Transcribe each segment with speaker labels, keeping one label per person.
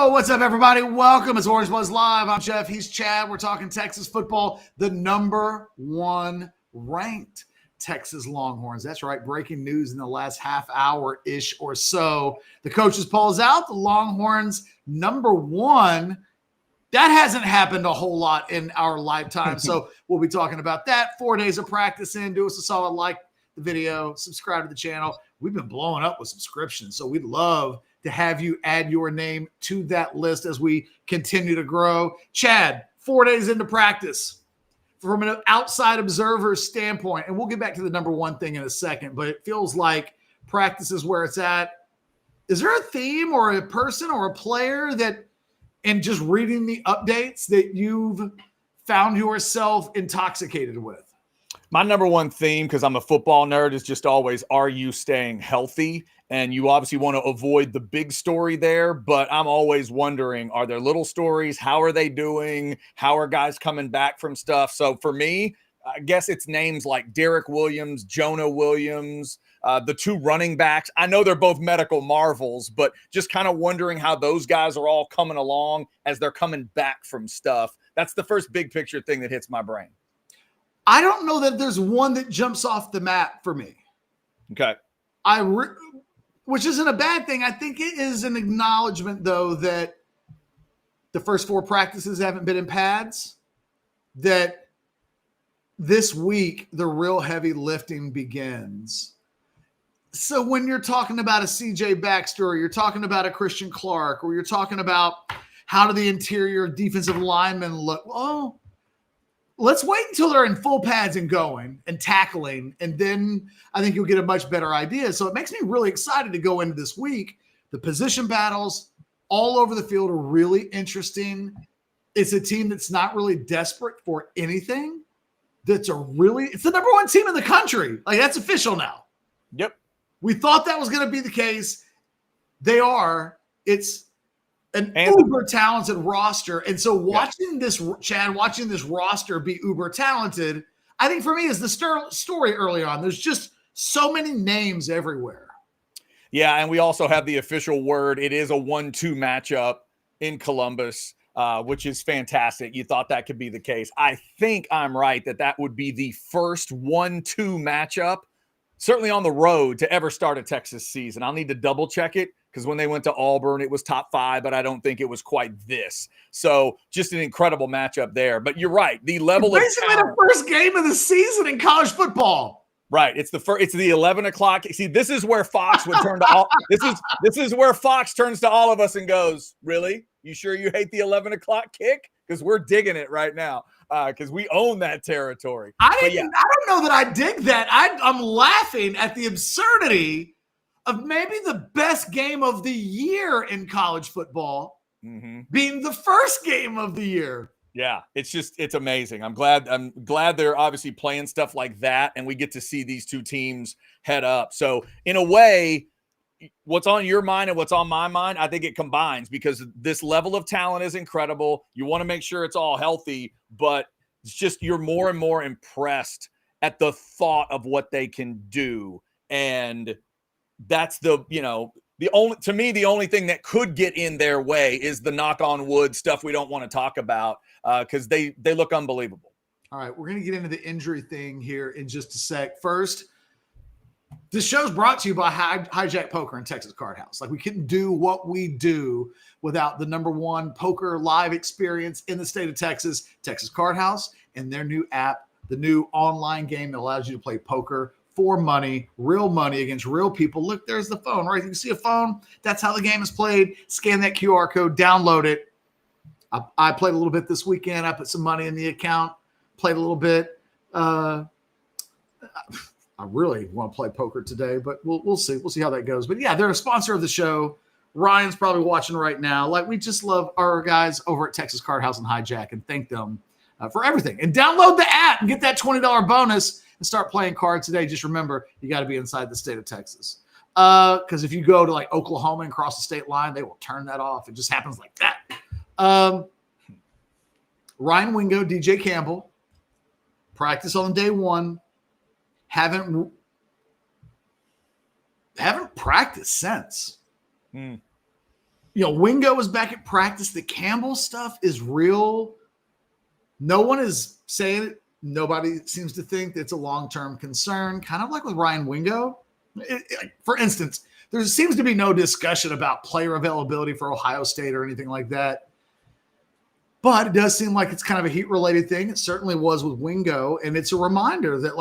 Speaker 1: Yo, what's up, everybody? Welcome. It's Orange Buzz Live. I'm Jeff. He's Chad. We're talking Texas football, the number one ranked Texas Longhorns. That's right. Breaking news in the last half hour-ish or so. The coaches poll is out. The Longhorns, number one. That hasn't happened a whole lot in our lifetime. So we'll be talking about that. 4 days of practice in. Do us a solid, like the video, subscribe to the channel. We've been blowing up with subscriptions, so we'd love to have you add your name to that list as we continue to grow. Chad, 4 days into practice, from an outside observer standpoint, and we'll get back to the number one thing in a second, but it feels like practice is where it's at. Is there a theme or a person or a player that, and just reading the updates, that you've found yourself intoxicated with?
Speaker 2: My number one theme, because I'm a football nerd, is just always, are you staying healthy? And you obviously want to avoid the big story there, but I'm always wondering, are there little stories? How are they doing? How are guys coming back from stuff? So for me, I guess it's names like Derek Williams, Jonah Williams, the two running backs. I know they're both medical marvels, but just kind of wondering how those guys are all coming along as they're coming back from stuff. That's the first big picture thing that hits my brain.
Speaker 1: I don't know that there's one that jumps off the map for me.
Speaker 2: Okay.
Speaker 1: Which isn't a bad thing. I think it is an acknowledgement, though, that the first four practices haven't been in pads, that this week the real heavy lifting begins. So when you're talking about a CJ Baxter, or you're talking about a Christian Clark, or you're talking about how do the interior defensive linemen look, well, let's wait until they're in full pads and going and tackling, and then I think you'll get a much better idea. So it makes me really excited to go into this week. The position battles all over the field are really interesting. It's a team that's not really desperate for anything. It's the number one team in the country. Like, that's official now.
Speaker 2: Yep.
Speaker 1: We thought that was going to be the case. They are. It's an uber talented roster. And so watching this roster be uber talented, I think for me is the story early on. There's just so many names everywhere.
Speaker 2: Yeah, and we also have the official word. It is a 1-2 matchup in Columbus, which is fantastic. You thought that could be the case. I think I'm right that would be the first 1-2 matchup, certainly on the road, to ever start a Texas season. I'll need to double check it, because when they went to Auburn, it was top 5, but I don't think it was quite this. So just an incredible matchup there. But you're right. The level
Speaker 1: it's basically the first game of the season in college football.
Speaker 2: Right. It's the 11 o'clock. See, this is where Fox would turn to all. This is where Fox turns to all of us and goes, really? You sure you hate the 11 o'clock kick? Because we're digging it right now. Because we own that territory.
Speaker 1: I don't know that I dig that. I'm laughing at the absurdity of maybe the best game of the year in college football being the first game of the year.
Speaker 2: Yeah, it's amazing. I'm glad they're obviously playing stuff like that, and we get to see these two teams head up. So in a way, what's on your mind and what's on my mind, I think it combines, because this level of talent is incredible. You want to make sure it's all healthy, but it's just you're more and more impressed at the thought of what they can do. And that's the only thing that could get in their way is the knock on wood stuff we don't want to talk about, because they look unbelievable.
Speaker 1: All right, we're going to get into the injury thing here in just a sec. First, this show's brought to you by Hijack Poker and Texas Card House. Like, we couldn't do what we do without the number one poker live experience in the state of Texas, Texas Card House, and their new app, the new online game that allows you to play poker for money, real money against real people. Look, there's the phone, right? You can see a phone. That's how the game is played. Scan that QR code, download it. I played a little bit this weekend. I put some money in the account, played a little bit. I really want to play poker today, but we'll see. We'll see how that goes. But yeah, they're a sponsor of the show. Ryan's probably watching right now. Like, we just love our guys over at Texas Card House and Hijack, and thank them for everything. And download the app and get that $20 bonus and start playing cards today. Just remember, you got to be inside the state of Texas. Because if you go to like Oklahoma and cross the state line, they will turn that off. It just happens like that. Ryan Wingo, DJ Campbell, practice on day one. Haven't practiced since. Wingo is back at practice. The Campbell stuff is real. No one is saying it. Nobody seems to think it's a long-term concern, kind of like with Ryan Wingo. For instance, there seems to be no discussion about player availability for Ohio State or anything like that. But it does seem like it's kind of a heat-related thing. It certainly was with Wingo, and it's a reminder that,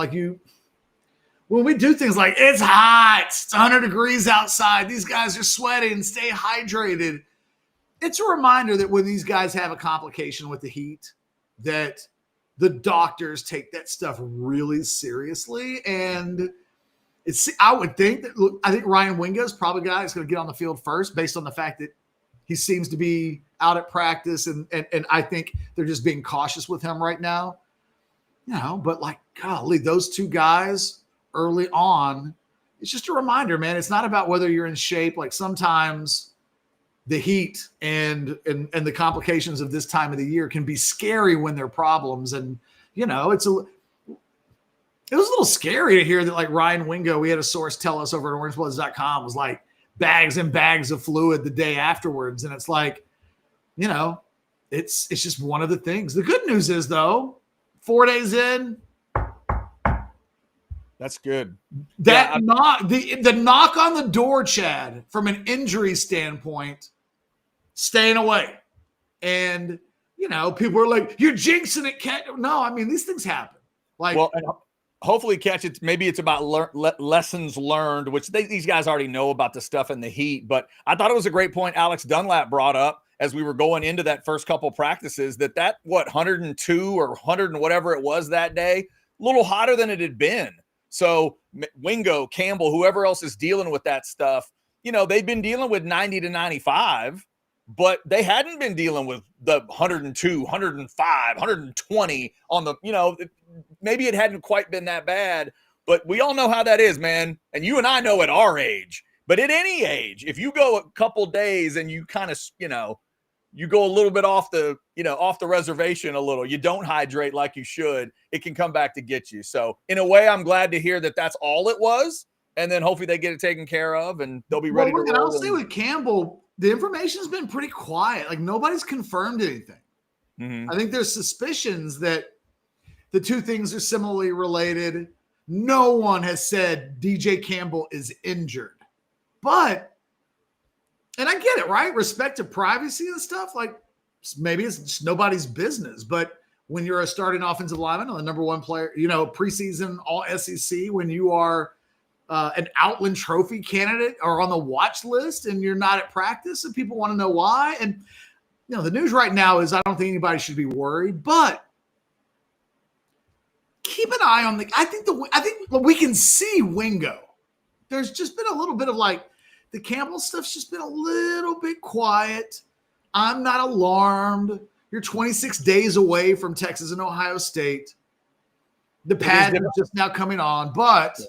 Speaker 1: when we do things like it's hot, it's 100 degrees outside, these guys are sweating, stay hydrated. It's a reminder that when these guys have a complication with the heat, that the doctors take that stuff really seriously. And I would think that, I think Ryan Wingo is probably a guy that's going to get on the field first based on the fact that he seems to be out at practice. And I think they're just being cautious with him right now. But golly, those two guys early on, it's just a reminder, man. It's not about whether you're in shape. Like sometimes the heat and the complications of this time of the year can be scary when they're problems. And, it was a little scary to hear that Ryan Wingo, we had a source tell us over at orangebloods.com, was bags and bags of fluid the day afterwards. And it's it's just one of the things. The good news is though, 4 days in,
Speaker 2: that's good.
Speaker 1: The knock on the door, Chad, from an injury standpoint, staying away. And, people are like, you're jinxing it, Cat. No, I mean, these things happen.
Speaker 2: And hopefully, Catch, maybe it's about lessons learned, which these guys already know about the stuff in the heat. But I thought it was a great point Alex Dunlap brought up as we were going into that first couple practices, that 102 or 100 and whatever it was that day, a little hotter than it had been. So Wingo, Campbell, whoever else is dealing with that stuff, they've been dealing with 90 to 95, but they hadn't been dealing with the 102, 105, 120 on the, maybe it hadn't quite been that bad, but we all know how that is, man. And you and I know at our age, but at any age, if you go a couple days and you kind of, you go a little bit off the reservation a little, you don't hydrate like you should, it can come back to get you. So in a way, I'm glad to hear that that's all it was. And then hopefully they get it taken care of and they'll be ready to roll.
Speaker 1: And I'll say with Campbell, the information's been pretty quiet. Nobody's confirmed anything. Mm-hmm. I think there's suspicions that the two things are similarly related. No one has said DJ Campbell is injured, but and I get it, right? Respect to privacy and stuff. Maybe it's just nobody's business. But when you're a starting offensive lineman or the number one player, preseason all SEC, when you are an Outland Trophy candidate or on the watch list and you're not at practice and people want to know why. And, the news right now is I don't think anybody should be worried, but keep an eye on I think we can see Wingo. There's just been a little bit of the Campbell stuff's just been a little bit quiet. I'm not alarmed. You're 26 days away from Texas and Ohio State. The pad is just now coming on, but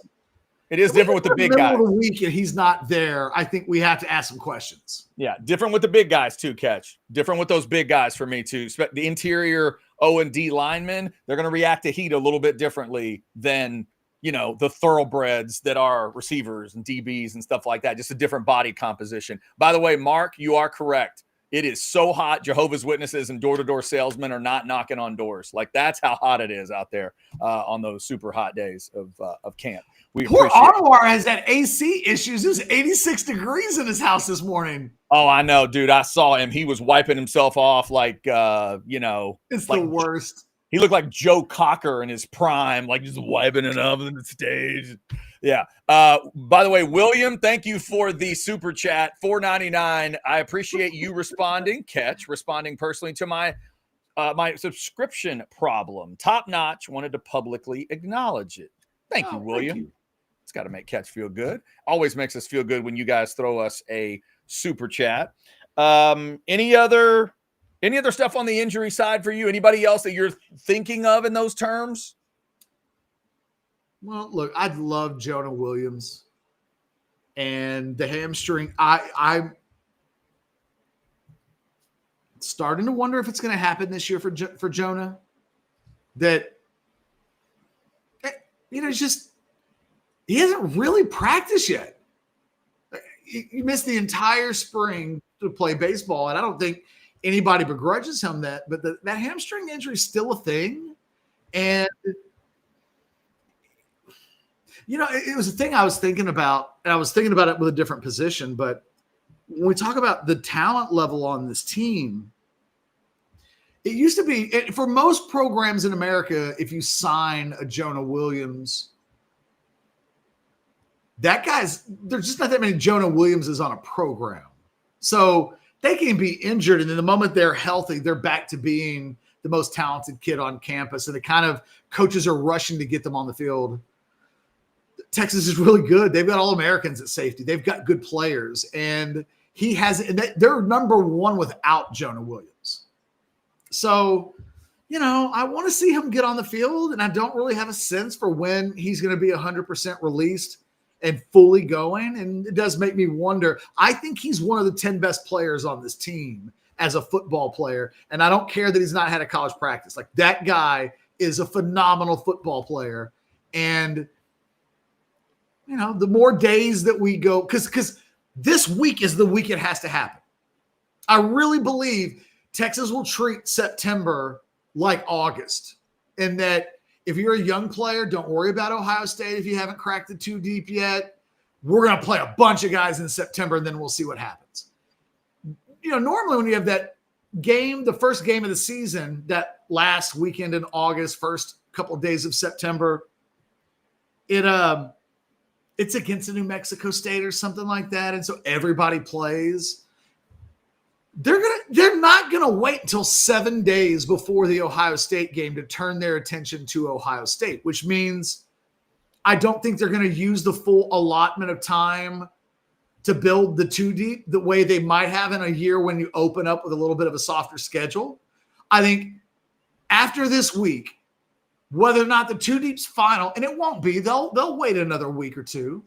Speaker 2: it is different with the big guys.
Speaker 1: Middle of the week and he's not there. I think we have to ask some questions.
Speaker 2: Yeah, different with the big guys too, Catch. Different with those big guys for me too. The interior O&D linemen, they're going to react to heat a little bit differently than the thoroughbreds that are receivers and DBs and stuff like that. Just a different body composition. By the way, Mark, you are correct. It is so hot. Jehovah's Witnesses and door-to-door salesmen are not knocking on doors. That's how hot it is out there on those super hot days of camp.
Speaker 1: Poor Ottawa has had AC issues. It was 86 degrees in his house this morning.
Speaker 2: Oh, I know, dude. I saw him. He was wiping himself off
Speaker 1: it's the worst.
Speaker 2: He looked like Joe Cocker in his prime, just wiping it up on the stage. Yeah. By the way, William, thank you for the super chat, $4.99. I appreciate you responding personally to my subscription problem. Top notch. Wanted to publicly acknowledge it. Thank you, William. Thank you. It's got to make Catch feel good. Always makes us feel good when you guys throw us a super chat. Any other stuff on the injury side for you? Anybody else that you're thinking of in those terms?
Speaker 1: Well, look, I'd love Jonah Williams and the hamstring. I'm starting to wonder if it's going to happen this year for Jonah. That it's just he hasn't really practiced yet. you missed the entire spring to play baseball, and I don't think anybody begrudges him that. But that hamstring injury is still a thing, and it was a thing I was thinking about, and I was thinking about it with a different position. But when we talk about the talent level on this team, it used to be for most programs in America, if you sign a Jonah Williams, there's just not that many Jonah Williamses on a program. So they can be injured, and then the moment they're healthy, they're back to being the most talented kid on campus, and the kind of coaches are rushing to get them on the field. Texas is really good. They've got All-Americans at safety. They've got good players, and they're number one without Jonah Williams. So, I want to see him get on the field, and I don't really have a sense for when he's going to be 100% released and fully going. And it does make me wonder. I think he's one of the 10 best players on this team as a football player, and I don't care that he's not had a college practice. Like, that guy is a phenomenal football player, and the more days that we go, because this week is the week it has to happen. I really believe Texas will treat September like August, and that if you're a young player, don't worry about Ohio State if you haven't cracked the 2 deep yet. We're going to play a bunch of guys in September, and then we'll see what happens. Normally when you have that game, the first game of the season, that last weekend in August, first couple of days of September, it's against a New Mexico State or something like that. And so everybody plays. They're not going to wait until 7 days before the Ohio State game to turn their attention to Ohio State, which means I don't think they're going to use the full allotment of time to build the 2 deep the way they might have in a year when you open up with a little bit of a softer schedule. I think after this week, whether or not the 2 deep's final, and it won't be, they'll wait another week or two.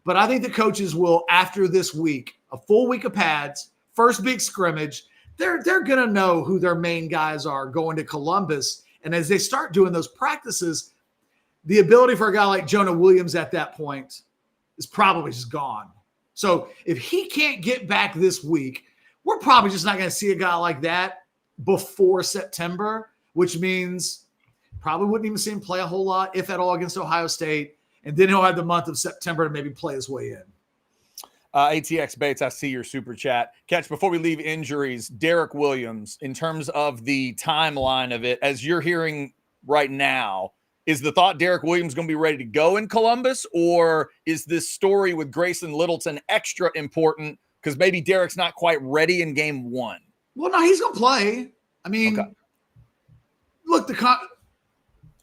Speaker 1: But I think the coaches will, after this week, a full week of pads, first big scrimmage, they're going to know who their main guys are going to Columbus. And as they start doing those practices, the ability for a guy like Jonah Williams at that point is probably just gone. So if he can't get back this week, we're probably just not going to see a guy like that before September, which means probably wouldn't even see him play a whole lot, if at all, against Ohio State. And then he'll have the month of September to maybe play his way in.
Speaker 2: ATX Bates, I see your super chat. Catch, before we leave injuries, Derek Williams, in terms of the timeline of it, as you're hearing right now, is the thought Derek Williams going to be ready to go in Columbus, or is this story with Grayson Littleton extra important because maybe Derek's not quite ready in game 1?
Speaker 1: Well, no, he's going to play. I mean,
Speaker 2: okay.
Speaker 1: Look,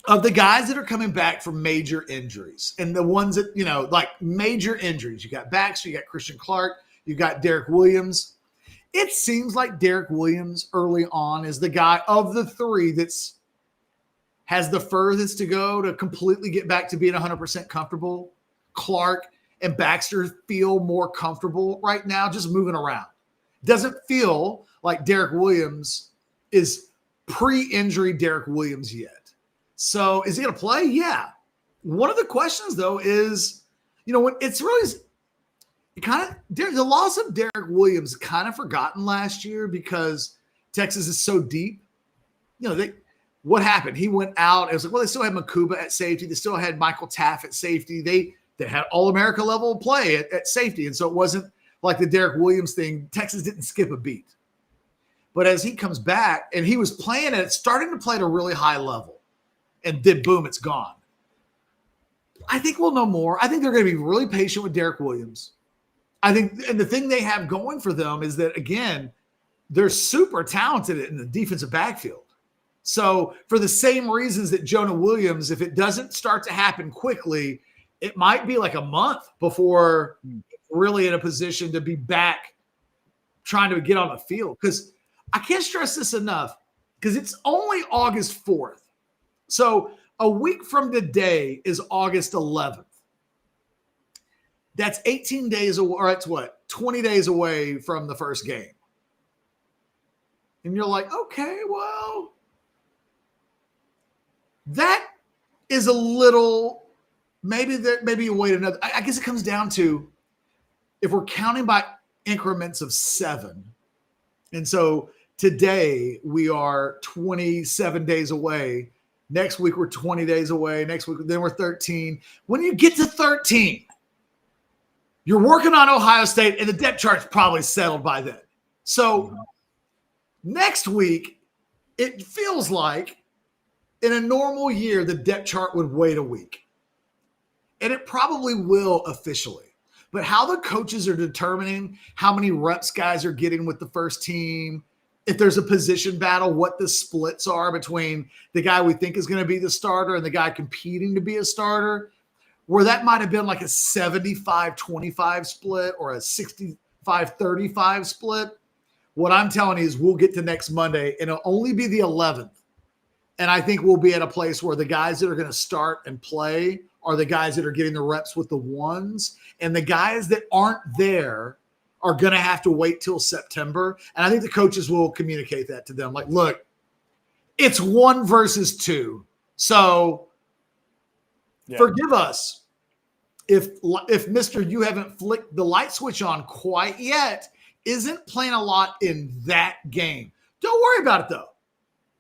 Speaker 1: of the guys that are coming back from major injuries, and the ones that, like major injuries, you got Baxter, you got Christian Clark, you got Derek Williams. It seems like Derek Williams early on is the guy of the 3 has the furthest to go to completely get back to being 100% comfortable. Clark and Baxter feel more comfortable right now just moving around. Doesn't feel like Derek Williams is pre-injury Derek Williams yet. So is he going to play? Yeah. One of the questions, though, is, when it's really the loss of Derek Williams kind of forgotten last year because Texas is so deep. What happened? He went out. It was like, well, they still had Makuba at safety. They still had Michael Taff at safety. They had All-America level play at safety. And so it wasn't like the Derek Williams thing. Texas didn't skip a beat. But as he comes back, and he was starting to play at a really high level. And then, boom, it's gone. I think we'll know more. I think they're going to be really patient with Derek Williams. I think, and the thing they have going for them is that, again, they're super talented in the defensive backfield. So for the same reasons that Jonah Williams, if it doesn't start to happen quickly, it might be like a month before really in a position to be back trying to get on the field. Because I can't stress this enough, because it's only August 4th. So a week from today is August 11th. That's 18 days away, or that's 20 days away from the first game. And you're like, okay, well, that is a little, maybe you wait another. I guess it comes down to, if we're counting by increments of 7, and so today we are 27 days away. Next week we're 20 days away. Next week then we're 13. When you get to 13, you're working on Ohio State, and the depth chart's probably settled by then. So next week, it feels like in a normal year, the depth chart would wait a week. And it probably will officially. But how the coaches are determining how many reps guys are getting with the first team, if there's a position battle, what the splits are between the guy we think is going to be the starter and the guy competing to be a starter, where that might have been like a 75-25 split or a 65-35 split. What I'm telling you is we'll get to next Monday, and it'll only be the 11th. And I think we'll be at a place where the guys that are going to start and play are the guys that are getting the reps with the ones. And the guys that aren't there are going to have to wait till September. And I think the coaches will communicate that to them. Like, look, it's 1 versus 2. So forgive us if Mr. You haven't flicked the light switch on quite yet isn't playing a lot in that game. Don't worry about it, though.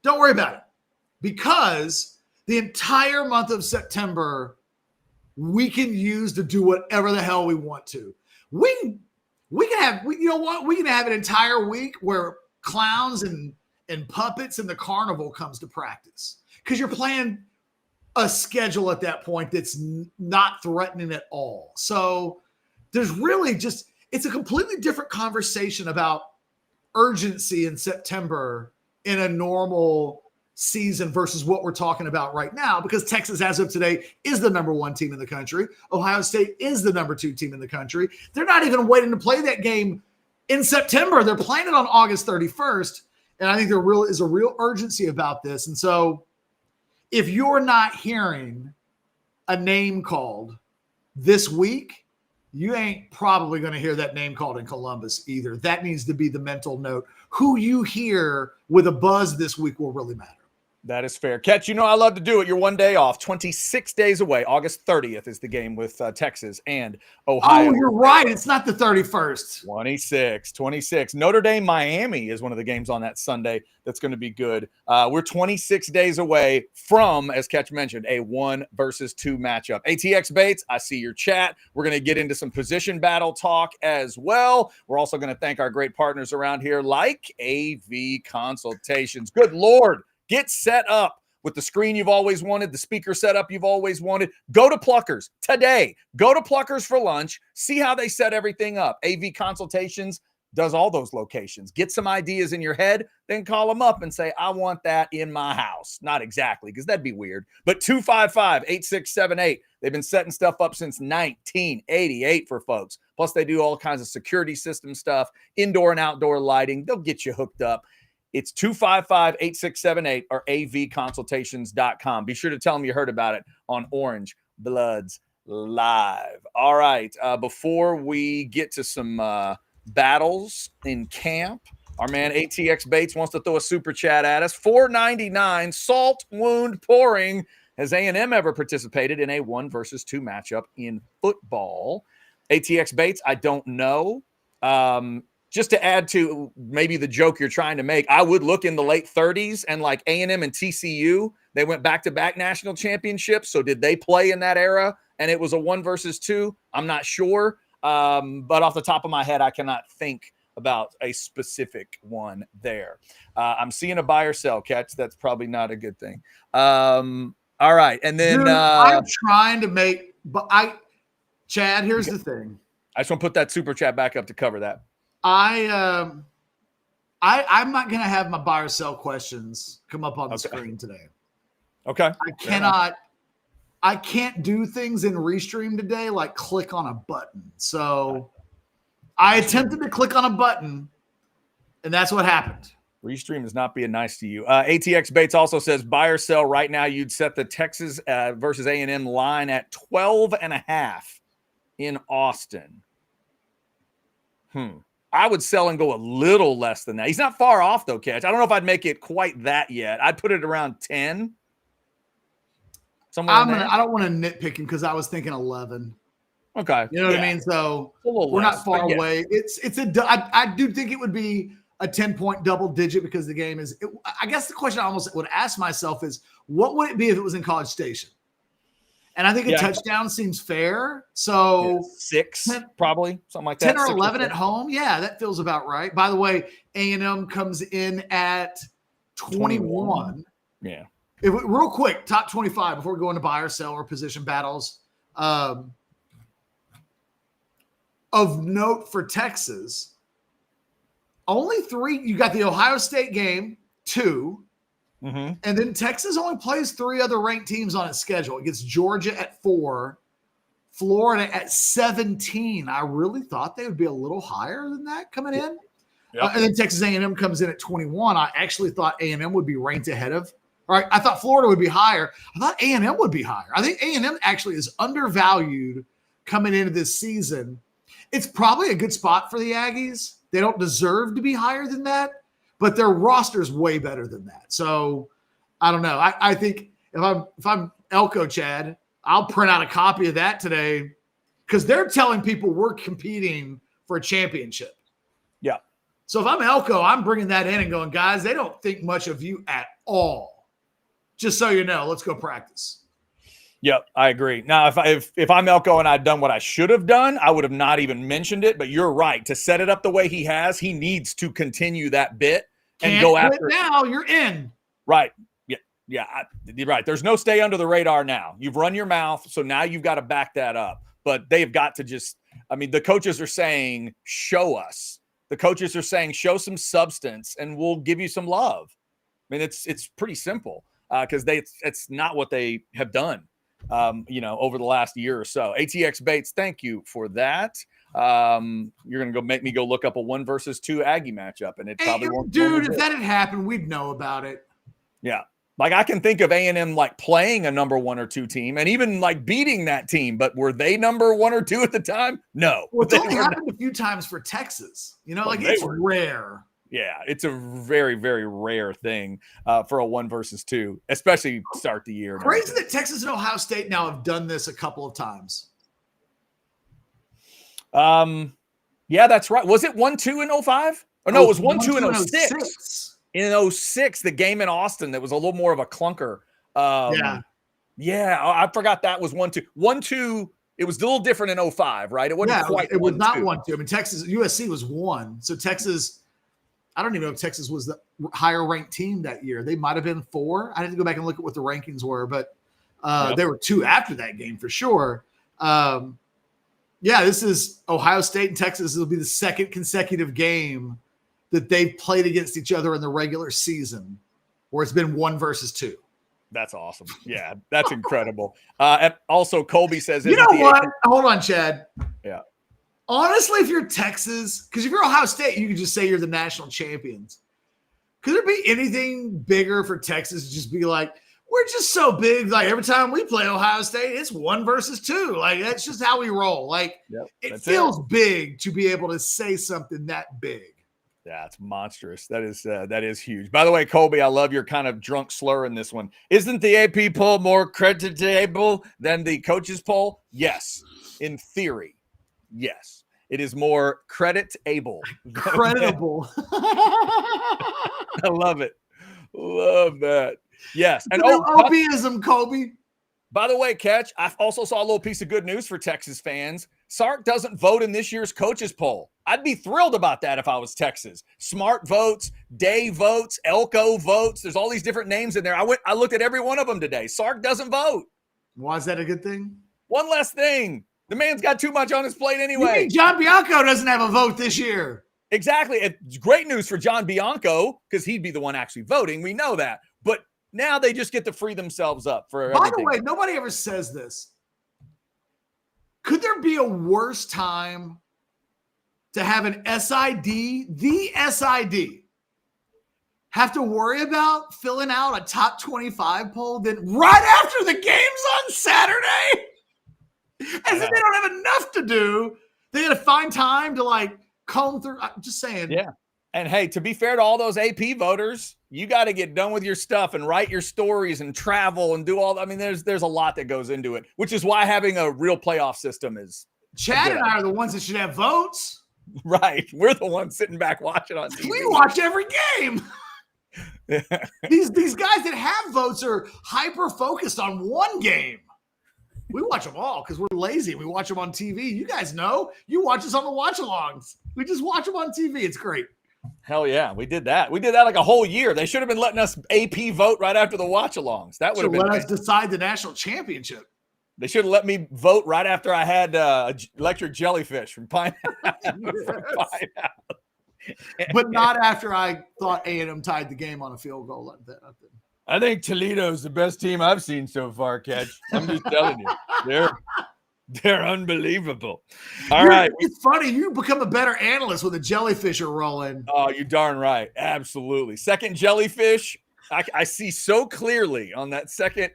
Speaker 1: Don't worry about it. Because the entire month of September, we can use to do whatever the hell we want to. We can have, you know what? We can have an entire week where clowns and puppets and the carnival comes to practice. Because you're playing a schedule at that point that's not threatening at all. So there's really just, it's a completely different conversation about urgency in September in a normal season versus what we're talking about right now, because Texas, as of today, is the number 1 team in the country. Ohio State is the number 2 team in the country. They're not even waiting to play that game in September. They're playing it on August 31st. And I think there really is a real urgency about this. And so if you're not hearing a name called this week, you ain't probably going to hear that name called in Columbus either. That needs to be the mental note. Who you hear with a buzz this week will really matter.
Speaker 2: That is fair. Ketch, you know I love to do it. You're 1 day off. 26 days away. August 30th is the game with Texas and Ohio.
Speaker 1: Oh, you're right. It's not the 31st.
Speaker 2: 26. Notre Dame, Miami is one of the games on that Sunday that's going to be good. We're 26 days away from, as Ketch mentioned, a 1 versus 2 matchup. ATX Bates, I see your chat. We're going to get into some position battle talk as well. We're also going to thank our great partners around here like AV Consultations. Good Lord. Get set up with the screen you've always wanted, the speaker setup you've always wanted. Go to Pluckers today. Go to Pluckers for lunch. See how they set everything up. AV Consultations does all those locations. Get some ideas in your head, then call them up and say, I want that in my house. Not exactly, because that'd be weird. But 255-8678. They've been setting stuff up since 1988 for folks. Plus, they do all kinds of security system stuff, indoor and outdoor lighting. They'll get you hooked up. It's 255-8678 or avconsultations.com. Be sure to tell them you heard about it on Orange Bloods Live. All right. Before we get to some battles in camp, our man ATX Bates wants to throw a super chat at us. $4.99, salt wound pouring. Has A&M ever participated in a 1 versus 2 matchup in football? ATX Bates, I don't know. Just to add to maybe the joke you're trying to make, I would look in the late 30s and like A&M and TCU, they went back-to-back national championships. So did they play in that era and it was a 1 versus 2? I'm not sure. But off the top of my head, I cannot think about a specific one there. I'm seeing a buy or sell catch. That's probably not a good thing. All right. And then
Speaker 1: I'm trying to make, but Chad, here's the thing.
Speaker 2: I just want to put that super chat back up to cover that.
Speaker 1: I'm not going to have my buy or sell questions come up on the screen today.
Speaker 2: Okay.
Speaker 1: I can't do things in Restream today, like click on a button. So I attempted to click on a button, and that's what happened.
Speaker 2: Restream is not being nice to you. ATX Bates also says buy or sell right now. You'd set the Texas versus A&M line at 12.5 in Austin. I would sell and go a little less than that. He's not far off, though, Catch. I don't know if I'd make it quite that yet. I'd put it around 10.
Speaker 1: I don't want to nitpick him because I was thinking 11.
Speaker 2: Okay.
Speaker 1: You know what I mean? So
Speaker 2: A little
Speaker 1: we're
Speaker 2: less,
Speaker 1: not far
Speaker 2: but yeah.
Speaker 1: away. I do think it would be a 10-point double digit because the game is. I guess the question I almost would ask myself is, what would it be if it was in College Station? And I think a touchdown seems fair. So
Speaker 2: 6,
Speaker 1: 10,
Speaker 2: probably something like that.
Speaker 1: 10 or 11 at home. Yeah, that feels about right. By the way, A&M comes in at 21.
Speaker 2: Yeah.
Speaker 1: Real quick, top 25 before we go into buy or sell or position battles. Of note for Texas, only 3. You got the Ohio State game, 2.
Speaker 2: Mm-hmm.
Speaker 1: And then Texas only plays 3 other ranked teams on its schedule. It gets Georgia at 4, Florida at 17. I really thought they would be a little higher than that coming in. Yep. And then Texas A&M comes in at 21. I actually thought A&M would be ranked ahead of. All right, I thought Florida would be higher. I thought A&M would be higher. I think A&M actually is undervalued coming into this season. It's probably a good spot for the Aggies. They don't deserve to be higher than that, but their roster is way better than that. So I don't know. I think if I'm Elko, Chad, I'll print out a copy of that today because they're telling people we're competing for a championship.
Speaker 2: Yeah.
Speaker 1: So if I'm Elko, I'm bringing that in and going, guys, they don't think much of you at all. Just so you know, let's go practice.
Speaker 2: Yep, I agree. Now, if I'm Elko and I'd done what I should have done, I would have not even mentioned it. But you're right. To set it up the way he has, he needs to continue that bit and go after it.
Speaker 1: Now you're in.
Speaker 2: Right. Yeah, you're right. There's no stay under the radar now. You've run your mouth, so now you've got to back that up. But they've got to just – I mean, the coaches are saying, show us. The coaches are saying, show some substance, and we'll give you some love. I mean, it's pretty simple because it's not what they have done. Over the last year or so. ATX Bates, thank you for that. You're going to make me go look up a 1 versus 2 Aggie matchup, and it probably won't.
Speaker 1: Dude, if that had happened, we'd know about it.
Speaker 2: Yeah. Like I can think of A&M like playing a number 1 or 2 team and even like beating that team, but were they number 1 or 2 at the time? No.
Speaker 1: Well, it's only happened a few times for Texas. It's rare.
Speaker 2: Yeah, it's a very, very rare thing for a 1 versus 2, especially start the year.
Speaker 1: Crazy that Texas and Ohio State now have done this a couple of times.
Speaker 2: Yeah, that's right. Was it 1-2 in 05? Oh, no, it was 1-2 in 06. In 06, the game in Austin that was a little more of a clunker. Yeah, I forgot that was 1-2. 1-2. It was a little different in 05, right? It wasn't quite.
Speaker 1: It was not 1-2. I mean, USC was 1. So Texas, I don't even know if Texas was the higher ranked team that year. They might have been 4. I had to go back and look at what the rankings were, but they were 2 after that game for sure. This is Ohio State and Texas. It'll be the second consecutive game that they've played against each other in the regular season where it's been 1 versus 2.
Speaker 2: That's awesome. Yeah, that's incredible. And also, Colby says,
Speaker 1: you know what? Hold on, Chad.
Speaker 2: Yeah.
Speaker 1: Honestly, if you're Texas, because if you're Ohio State, you could just say you're the national champions. Could there be anything bigger for Texas to just be like, we're just so big. Like every time we play Ohio State, it's 1 versus 2. Like that's just how we roll. Like it feels big to be able to say something that big.
Speaker 2: Yeah, it's monstrous. That is huge. By the way, Colby, I love your kind of drunk slur in this one. Isn't the AP poll more creditable than the coaches poll? Yes. In theory, yes. It is more creditable.
Speaker 1: Credible.
Speaker 2: I love it. Love that. Yes.
Speaker 1: And OBism, Colby.
Speaker 2: By the way, Catch, I also saw a little piece of good news for Texas fans. Sark doesn't vote in this year's coaches poll. I'd be thrilled about that if I was Texas. Smart votes, Day votes, Elko votes. There's all these different names in there. I looked at every one of them today. Sark doesn't vote.
Speaker 1: Why is that a good thing?
Speaker 2: One less thing. The man's got too much on his plate anyway.
Speaker 1: You mean John Bianco doesn't have a vote this year?
Speaker 2: Exactly. It's great news for John Bianco because he'd be the one actually voting. We know that. But now they just get to free themselves up for everything.
Speaker 1: By the way, nobody ever says this. Could there be a worse time to have an SID, the SID, have to worry about filling out a top 25 poll than right after the game's on Saturday? As if they don't have enough to do. They got to find time to like comb through. I'm just saying.
Speaker 2: Yeah. And hey, to be fair to all those AP voters, you got to get done with your stuff and write your stories and travel and do all. I mean, there's a lot that goes into it, which is why having a real playoff system is
Speaker 1: Chad and I are the ones that should have votes.
Speaker 2: Right. We're the ones sitting back watching on TV.
Speaker 1: We watch every game. These guys that have votes are hyper focused on one game. We watch them all because we're lazy. We watch them on TV. You guys know. You watch us on the watch-alongs. We just watch them on TV. It's great.
Speaker 2: Hell yeah, we did that. We did that like a whole year. They should have been letting us AP vote right after the watch-alongs. That would have been.
Speaker 1: Let us decide the national championship.
Speaker 2: They should have let me vote right after I had electric jellyfish from Pineapple.
Speaker 1: But not after I thought A&M tied the game on a field goal like that.
Speaker 2: I think Toledo's the best team I've seen so far, Catch. I'm just telling you. They're unbelievable. All right.
Speaker 1: It's funny. You become a better analyst when the jellyfish are rolling.
Speaker 2: Oh, you're darn right. Absolutely. Second jellyfish. I see so clearly on the second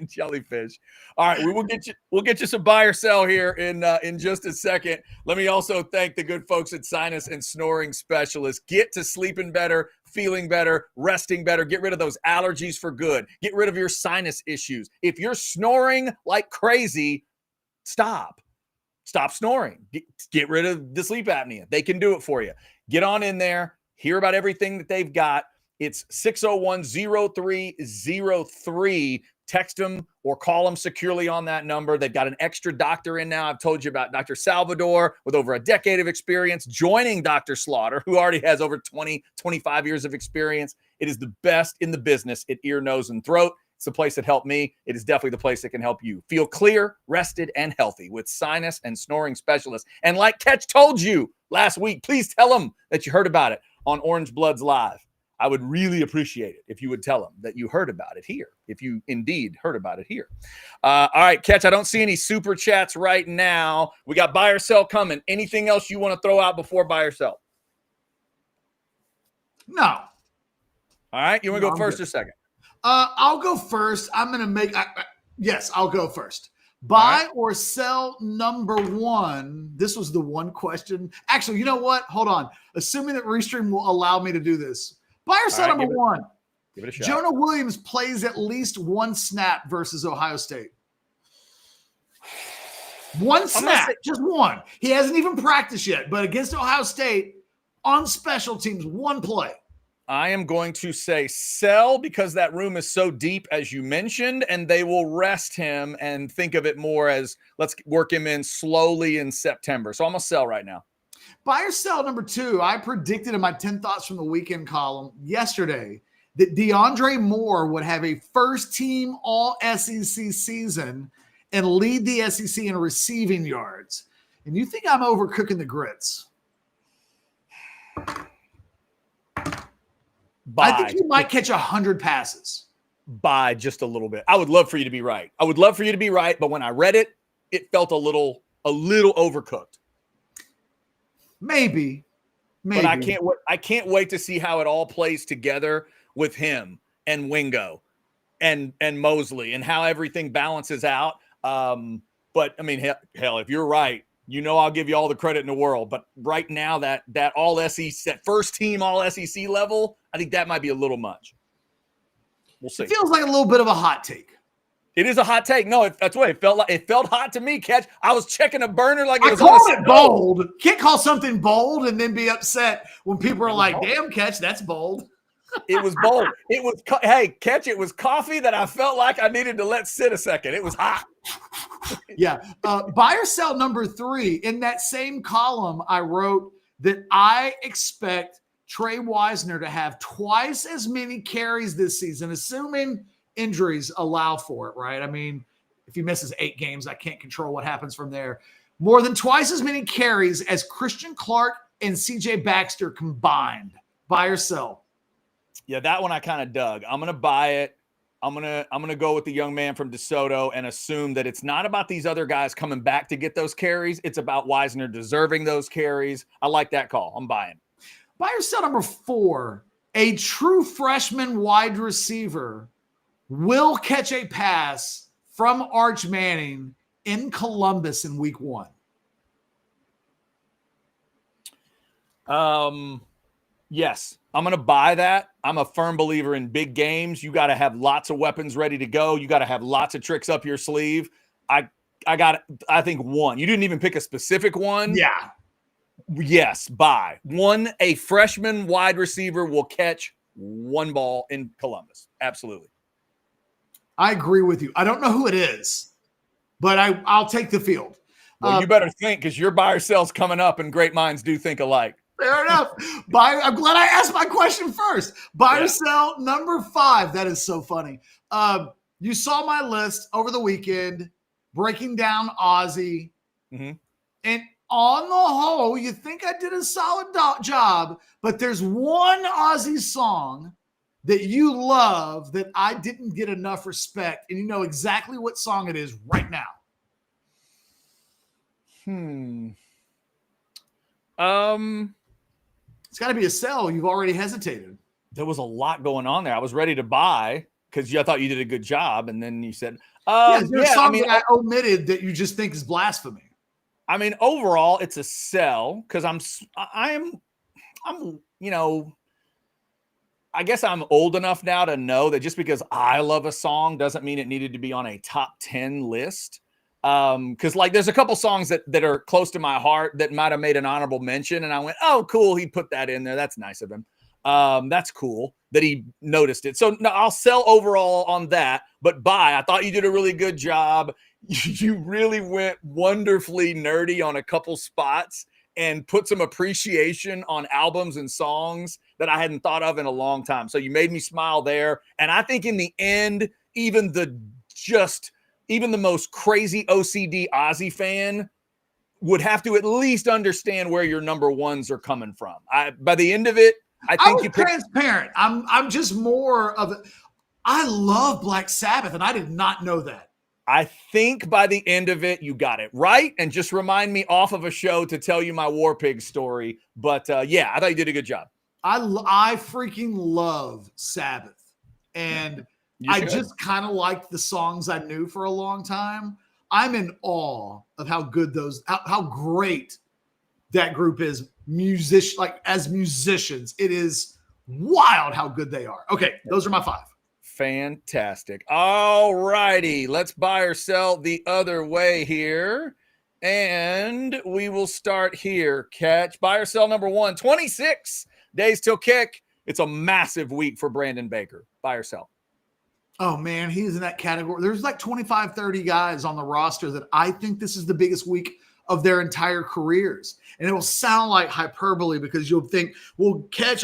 Speaker 2: jellyfish. All right, we'll get you some buy or sell here in just a second. Let me also thank the good folks at Sinus and Snoring Specialists. Get to sleeping better, feeling better, resting better. Get rid of those allergies for good. Get rid of your sinus issues. If you're snoring like crazy, stop snoring. Get rid of the sleep apnea. They can do it for you. Get on in there, hear about everything that they've got. It's 601-0303. Text them or call them securely on that number. They've got an extra doctor in now. I've told you about Dr. Salvador with over a decade of experience joining Dr. Slaughter, who already has over 25 years of experience. It is the best in the business at ear, nose, and throat. It's the place that helped me. It is definitely the place that can help you feel clear, rested, and healthy with Sinus and Snoring Specialists. And like Catch told you last week, please tell them that you heard about it on Orange Bloods Live. I would really appreciate it if you would tell them that you heard about it here, if you indeed heard about it here. All right, Catch, I don't see any super chats right now. We got buy or sell coming. Anything else you want to throw out before buy or sell?
Speaker 1: No.
Speaker 2: All right, you want to go first or second?
Speaker 1: I'll go first. I'm going to make yes, I'll go first. Buy or sell number one. This was the one question. Actually, you know what? Hold on. Assuming that Restream will allow me to do this. Buy or sell number one.
Speaker 2: Give it a shot.
Speaker 1: Jonah Williams plays at least one snap versus Ohio State. One snap, just one. He hasn't even practiced yet, but against Ohio State on special teams, one play.
Speaker 2: I am going to say sell because that room is so deep, as you mentioned, and they will rest him and think of it more as let's work him in slowly in September. So I'm going to sell right now.
Speaker 1: Buy or sell number two. I predicted in my 10 thoughts from the weekend column yesterday that DeAndre Moore would have a first-team all-SEC season and lead the SEC in receiving yards. And you think I'm overcooking the grits? I think you might catch 100 passes.
Speaker 2: By just a little bit. I would love for you to be right. But when I read it, it felt a little overcooked.
Speaker 1: Maybe.
Speaker 2: But I can't wait to see how it all plays together with him and Wingo and Mosley and how everything balances out. But I mean, hell, if you're right, I'll give you all the credit in the world. But right now, that all SEC, that first team all SEC level, I think that might be a little much. We'll see.
Speaker 1: It feels like a little bit of a hot take.
Speaker 2: It is a hot take. No, that's what it felt like. It felt hot to me, Catch. I was checking a burner like it was.
Speaker 1: I called it bold. Can't call something bold and then be upset when people are like, "Damn, Catch, that's bold."
Speaker 2: It was bold. It was, hey, Catch, it was coffee that I felt like I needed to let sit a second. It was hot.
Speaker 1: Yeah. Buy or sell number three. In that same column, I wrote that I expect Trey Wisner to have twice as many carries this season, assuming injuries allow for it, right? I mean, if he misses 8 games, I can't control what happens from there. More than twice as many carries as Christian Clark and CJ Baxter combined. Buy or sell?
Speaker 2: Yeah, that one I kind of dug. I'm going to buy it. I'm gonna go with the young man from DeSoto and assume that it's not about these other guys coming back to get those carries. It's about Wisner deserving those carries. I like that call. I'm buying.
Speaker 1: Buy or sell number 4. A true freshman wide receiver will catch a pass from Arch Manning in Columbus in week 1.
Speaker 2: Yes, I'm going to buy that. I'm a firm believer in big games. You got to have lots of weapons ready to go. You got to have lots of tricks up your sleeve. I think one. You didn't even pick a specific one.
Speaker 1: Yeah.
Speaker 2: Yes, bye. One, a freshman wide receiver will catch one ball in Columbus. Absolutely.
Speaker 1: I agree with you. I don't know who it is, but I'll take the field.
Speaker 2: Well, you better think, because your buy or sell's coming up, and great minds do think alike.
Speaker 1: Fair enough. I'm glad I asked my question first. Buy or sell, number 5. That is so funny. You saw my list over the weekend, breaking down Ozzy.
Speaker 2: Mm-hmm.
Speaker 1: And on the whole, you think I did a solid job, but there's one Ozzy song that you love that I didn't get enough respect, and you know exactly what song it is right now. It's got to be a sell. You've already hesitated.
Speaker 2: There was a lot going on there. I was ready to buy because I thought you did a good job, and then you said,
Speaker 1: there's something I omitted that you just think is blasphemy.
Speaker 2: I mean, overall, it's a sell because I'm, you know, I guess I'm old enough now to know that just because I love a song doesn't mean it needed to be on a top 10 list. Because like there's a couple songs that are close to my heart that might have made an honorable mention, and I went, oh, cool, he put that in there. That's nice of him. That's cool that he noticed it. So no, I'll sell overall on that, but buy. I thought you did a really good job. You really went wonderfully nerdy on a couple spots and put some appreciation on albums and songs that I hadn't thought of in a long time. So you made me smile there. And I think in the end, even the most crazy OCD Ozzy fan would have to at least understand where your number ones are coming from. By the end of it, I think you picked
Speaker 1: transparent. I'm just more of I love Black Sabbath, and I did not know that.
Speaker 2: I think by the end of it, you got it right. And just remind me off of a show to tell you my War Pig story. But yeah, I thought you did a good job.
Speaker 1: I freaking love Sabbath. And I just kind of liked the songs I knew for a long time. I'm in awe of how good how great that group is as musicians. It is wild how good they are. Okay, those are my 5.
Speaker 2: Fantastic. All righty. Let's buy or sell the other way here. And we will start here. Catch. Buy or sell number 1. 26 days till kick. It's a massive week for Brandon Baker. Buy or sell.
Speaker 1: Oh, man, he's in that category. There's like 25, 30 guys on the roster that I think this is the biggest week of their entire careers. And it will sound like hyperbole because you'll think, well, Catch,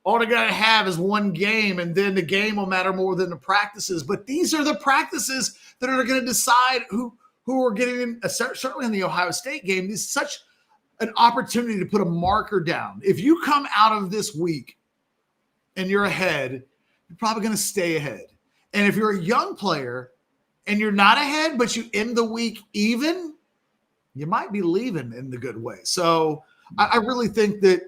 Speaker 1: all they got to have is one game, and then the game will matter more than the practices. But these are the practices that are going to decide who are getting in, certainly in the Ohio State game. This is such an opportunity to put a marker down. If you come out of this week and you're ahead, you're probably going to stay ahead. And if you're a young player and you're not ahead, but you end the week even, you might be leaving in the good way. So I really think that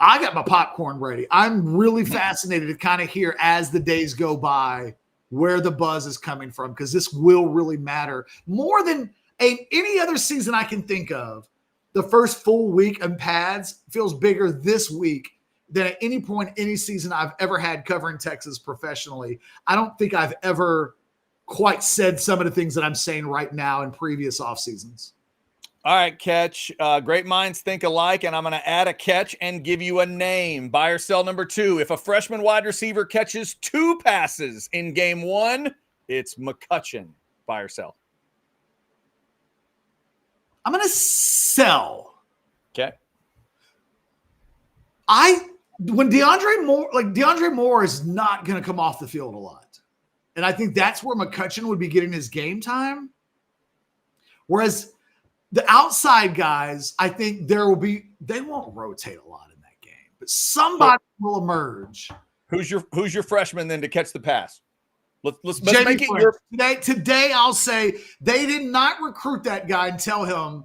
Speaker 1: I got my popcorn ready. I'm really fascinated to kind of hear as the days go by where the buzz is coming from, because this will really matter more than any other season I can think of. The first full week in pads feels bigger this week than at any point, any season I've ever had covering Texas professionally. I don't think I've ever quite said some of the things that I'm saying right now in previous off seasons.
Speaker 2: All right, Catch. Great minds think alike, and I'm going to add a catch and give you a name. Buy or sell number 2. If a freshman wide receiver catches 2 passes in game 1, it's McCutcheon. Buy or sell?
Speaker 1: I'm going to sell.
Speaker 2: Okay.
Speaker 1: When DeAndre Moore is not going to come off the field a lot. And I think that's where McCutcheon would be getting his game time. Whereas the outside guys, I think they won't rotate a lot in that game, but somebody will emerge.
Speaker 2: Who's your freshman then to catch the pass? Let's make it your
Speaker 1: today. I'll say they did not recruit that guy and tell him.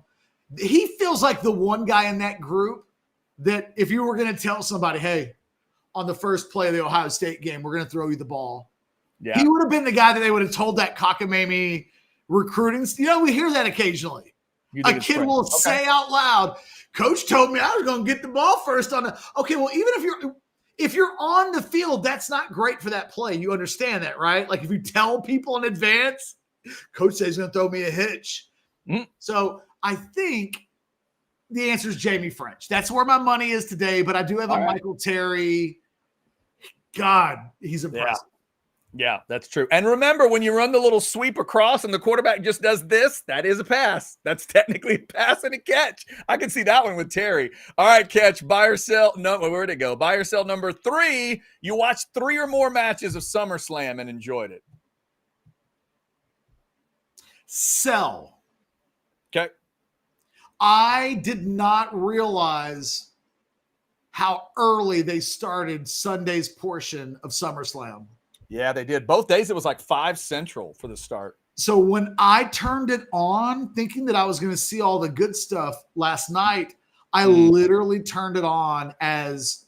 Speaker 1: He feels like the one guy in that group that if you were going to tell somebody, hey, on the first play of the Ohio State game, we're going to throw you the ball. Yeah. He would have been the guy that they would have told that cockamamie recruiting. You know, we hear that occasionally. A kid will say out loud, Coach told me I was going to get the ball first on the. Okay, well, even if you're on the field, that's not great for that play. You understand that, right? Like if you tell people in advance, Coach says he's going to throw me a hitch. So I think the answer is Jamie French. That's where my money is today, but I do have a Michael Terry. God, he's impressive.
Speaker 2: Yeah, that's true. And remember, when you run the little sweep across and the quarterback just does this, that is a pass. That's technically a pass and a catch. I can see that one with Terry. All right, Catch, buy or sell. No, where'd it go? Buy or sell number 3. You watched 3 or more matches of SummerSlam and enjoyed it.
Speaker 1: Sell.
Speaker 2: Okay.
Speaker 1: I did not realize how early they started Sunday's portion of SummerSlam.
Speaker 2: Yeah, they did. Both days it was like 5 Central for the start.
Speaker 1: So when I turned it on, thinking that I was going to see all the good stuff last night, I literally turned it on as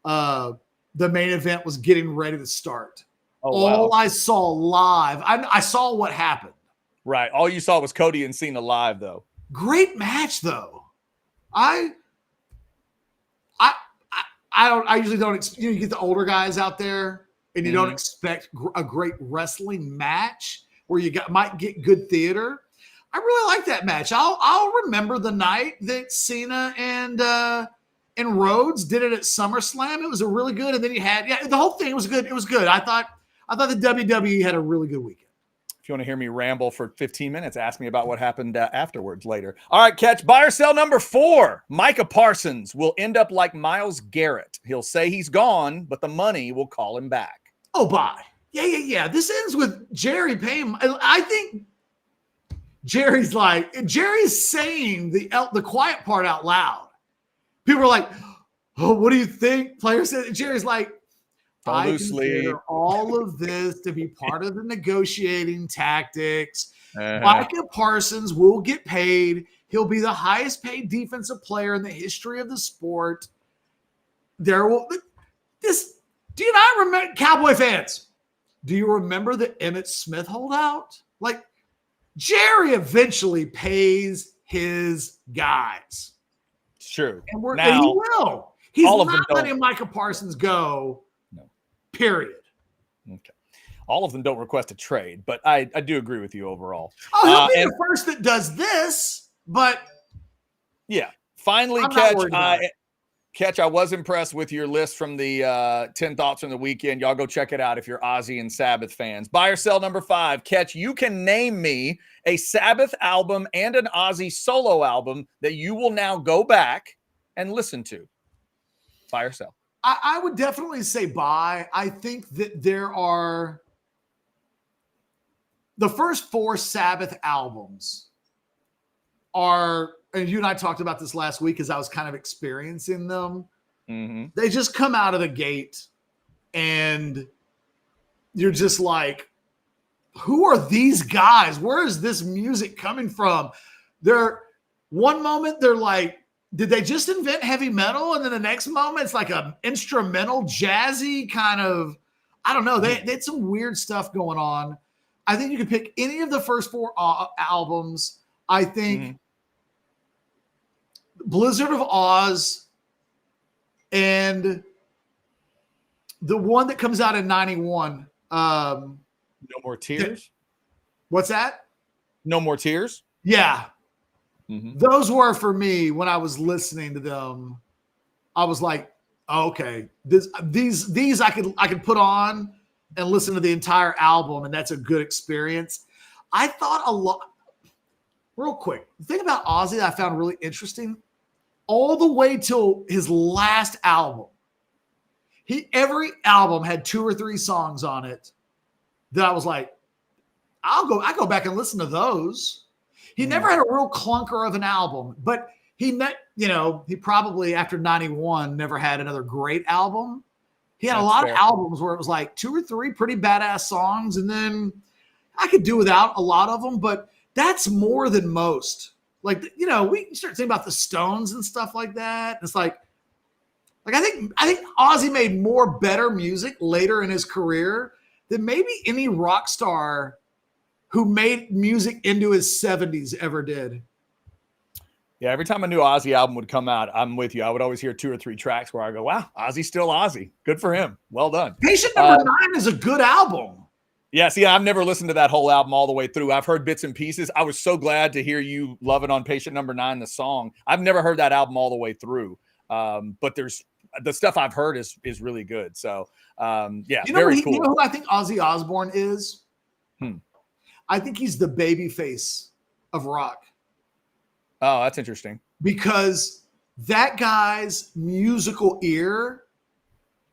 Speaker 1: the main event was getting ready to start. All I saw live, I saw what happened.
Speaker 2: Right. All you saw was Cody and Cena live, though.
Speaker 1: Great match, though. I usually don't. You get the older guys out there, and you don't expect a great wrestling match where you might get good theater. I really like that match. I'll remember the night that Cena and Rhodes did it at SummerSlam. It was a really good, and then you had the whole thing was good. It was good. I thought the WWE had a really good weekend.
Speaker 2: If you want to hear me ramble for 15 minutes, ask me about what happened afterwards later. All right, Catch, buy or sell number 4. Micah Parsons will end up like Myles Garrett. He'll say he's gone, but the money will call him back.
Speaker 1: Oh, bye. Yeah. This ends with Jerry paying. I think Jerry's saying the quiet part out loud. People are like, oh, what do you think? Players said. Jerry's like, I consider all of this to be part of the negotiating tactics. Micah Parsons will get paid. He'll be the highest paid defensive player in the history of the sport. Do you not remember, Cowboy fans? Do you remember the Emmitt Smith holdout? Like, Jerry eventually pays his guys.
Speaker 2: It's true.
Speaker 1: And he will. He's not letting Micah Parsons go. Period.
Speaker 2: Okay. All of them don't request a trade, but I do agree with you overall.
Speaker 1: Oh, he'll be the first that does this, but
Speaker 2: yeah. Finally, Catch, I was impressed with your list from the 10 thoughts from the weekend. Y'all go check it out if you're Ozzy and Sabbath fans. Buy or sell number 5. Catch, you can name me a Sabbath album and an Ozzy solo album that you will now go back and listen to. Buy or sell?
Speaker 1: I would definitely say buy. I think that there are the first 4 Sabbath albums are, and you and I talked about this last week as I was kind of experiencing them. They just come out of the gate and you're just like, who are these guys? Where is this music coming from? One moment they're like, did they just invent heavy metal? And then the next moment, it's like an instrumental, jazzy kind of, I don't know. They had some weird stuff going on. I think you could pick any of the first 4 albums. I think Blizzard of Oz and the one that comes out in 91.
Speaker 2: No More Tears?
Speaker 1: What's that?
Speaker 2: No More Tears?
Speaker 1: Yeah. Those were, for me, when I was listening to them, I was like, oh, okay, these I could put on and listen to the entire album, and that's a good experience. I thought a lot, real quick, the thing about Ozzy that I found really interesting, all the way till his last album, every album had 2 or 3 songs on it that I was like, I go back and listen to those. He never had a real clunker of an album, but he probably after 91 never had another great album. He had a lot of albums where it was like 2 or 3 pretty badass songs, and then I could do without a lot of them, but that's more than most. Like, we start thinking about the Stones and stuff like that. It's like I think Ozzy made more better music later in his career than maybe any rock star who made music into his 70s ever did.
Speaker 2: Yeah, every time a new Ozzy album would come out, I'm with you. I would always hear 2 or 3 tracks where I go, wow, Ozzy's still Ozzy. Good for him. Well done.
Speaker 1: Patient Number 9 is a good album.
Speaker 2: Yeah, see, I've never listened to that whole album all the way through. I've heard bits and pieces. I was so glad to hear you loving on Patient Number 9, the song. I've never heard that album all the way through. But there's the stuff I've heard is really good. So yeah, very cool.
Speaker 1: You know who I think Ozzy Osbourne is?
Speaker 2: Hmm.
Speaker 1: I think he's the baby face of rock.
Speaker 2: Oh, that's interesting.
Speaker 1: Because that guy's musical ear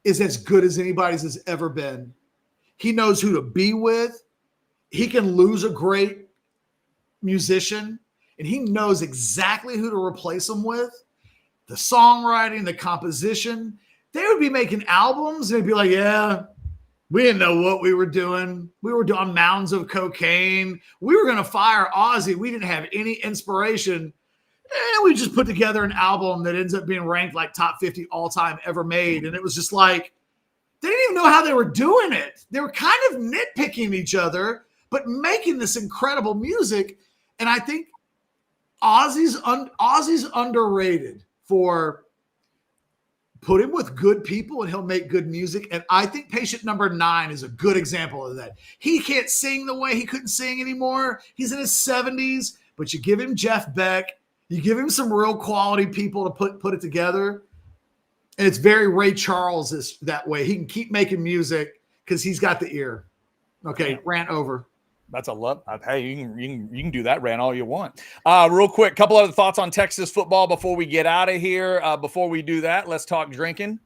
Speaker 1: is as good as anybody's has ever been. He knows who to be with. He can lose a great musician, and he knows exactly who to replace them with. The songwriting, the composition. They would be making albums, and they'd be like, yeah, we didn't know what we were doing. We were doing mounds of cocaine. We were going to fire Ozzy. We didn't have any inspiration. And we just put together an album that ends up being ranked like top 50 all time ever made. And it was just like, they didn't even know how they were doing it. They were kind of nitpicking each other, but making this incredible music. And I think Ozzy's underrated for put him with good people and he'll make good music. And I think Patient Number 9 is a good example of that. He can't sing the way he couldn't sing anymore. He's in his 70s, but you give him Jeff Beck, you give him some real quality people to put it together. And it's very Ray Charles is that way. He can keep making music because he's got the ear. Okay, yeah. Rant over.
Speaker 2: That's a love. Hey, you can do that rant all you want. Real quick, couple other thoughts on Texas football before we get out of here. Before we do that, let's talk drinking.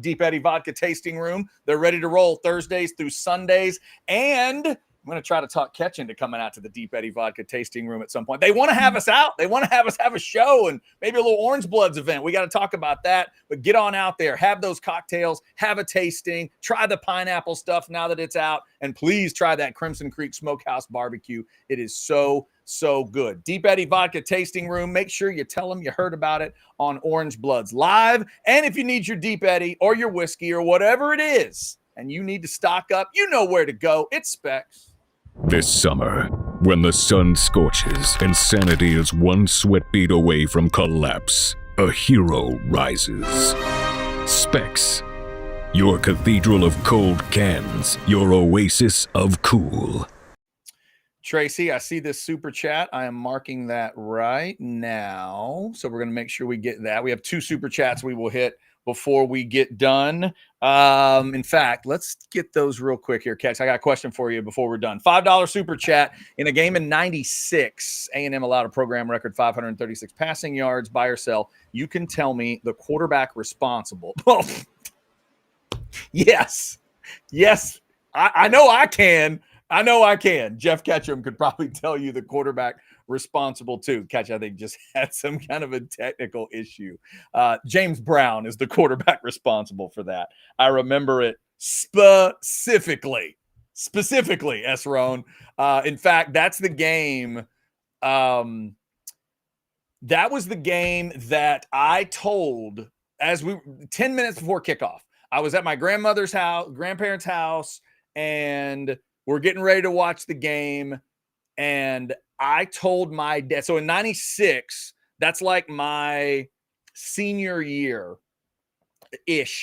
Speaker 2: Deep Eddy Vodka Tasting Room. They're ready to roll Thursdays through Sundays. And I'm going to try to talk Ketch into coming out to the Deep Eddy Vodka Tasting Room at some point. They want to have us out. They want to have us have a show and maybe a little Orange Bloods event. We got to talk about that. But get on out there. Have those cocktails. Have a tasting. Try the pineapple stuff now that it's out. And please try that Crimson Creek Smokehouse Barbecue. It is so good. Deep Eddy Vodka Tasting Room. Make sure you tell them you heard about it on Orange Bloods Live. And if you need your Deep Eddy or your whiskey or whatever it is, and you need to stock up, you know where to go. It's Specs.
Speaker 3: This summer, when the sun scorches and sanity is one sweat beat away from collapse, a hero rises. Specs, your cathedral of cold cans, your oasis of cool.
Speaker 2: Tracy, I see this super chat. I am marking that right now. So we're going to make sure we get that. We have 2 super chats we will hit before we get done. In fact, let's get those real quick here, Catch. I got a question for you before we're done. $5 super chat. In a game in 96, A&M allowed a program record 536 passing yards. Buy or sell. You can tell me the quarterback responsible. Yes. I know I can. Jeff Ketchum could probably tell you the quarterback responsible too. Catch, I think, just had some kind of a technical issue. James Brown is the quarterback responsible for that. I remember it specifically, S. Roan. In fact, that's the game. That was the game that I told 10 minutes before kickoff. I was at my grandparents' house, and we're getting ready to watch the game. And I told my dad, so in 96, that's like my senior year-ish,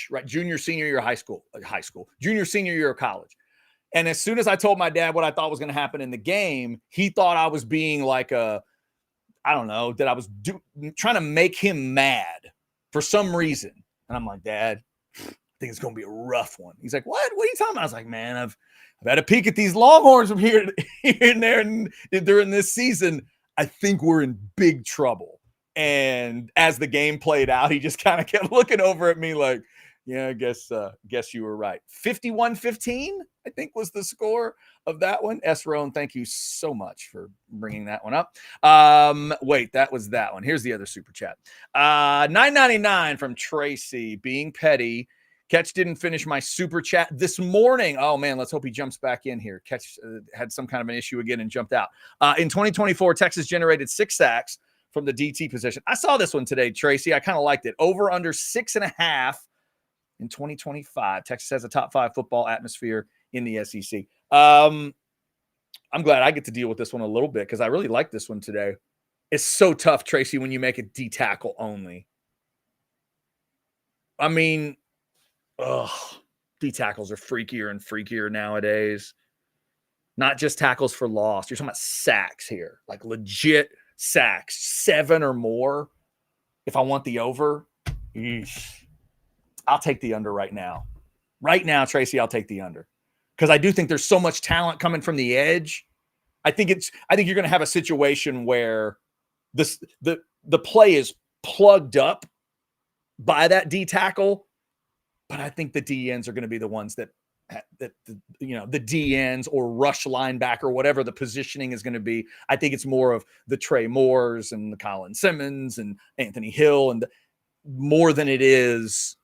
Speaker 2: right? Junior, senior year of junior, senior year of college. And as soon as I told my dad what I thought was going to happen in the game, he thought I was being like that I was trying to make him mad for some reason. And I'm like, Dad, I think it's going to be a rough one. He's like, what? What are you talking about? I was like, man, I've had a peek at these Longhorns from here and there and during this season. I think we're in big trouble. And as the game played out, he just kind of kept looking over at me like, yeah, I guess you were right. 51-15, I think, was the score of that one. S. Roan, thank you so much for bringing that one up. Wait, that was that one. Here's the other super chat. $9.99 from Tracy. Being petty. Catch didn't finish my super chat this morning. Oh, man, let's hope he jumps back in here. Catch had some kind of an issue again and jumped out. In 2024, Texas generated 6 sacks from the DT position. I saw this one today, Tracy. I kind of liked it. Over under 6.5 in 2025. Texas has a top 5 football atmosphere in the SEC. I'm glad I get to deal with this one a little bit because I really like this one today. It's so tough, Tracy, when you make it D-tackle only. I mean, D tackles are freakier and freakier nowadays. not just tackles for loss. You're talking about sacks here, like legit sacks, 7 or more. If I want the over, I'll take the under right now. Right now, Tracy, I'll take the under because I do think there's so much talent coming from the edge. I think you're going to have a situation where the play is plugged up by that D tackle, but I think the D ends are going to be the ones that the D ends or rush linebacker, whatever the positioning is going to be. I think it's more of the Trey Moores and the Colin Simmons and Anthony Hill and more than it is,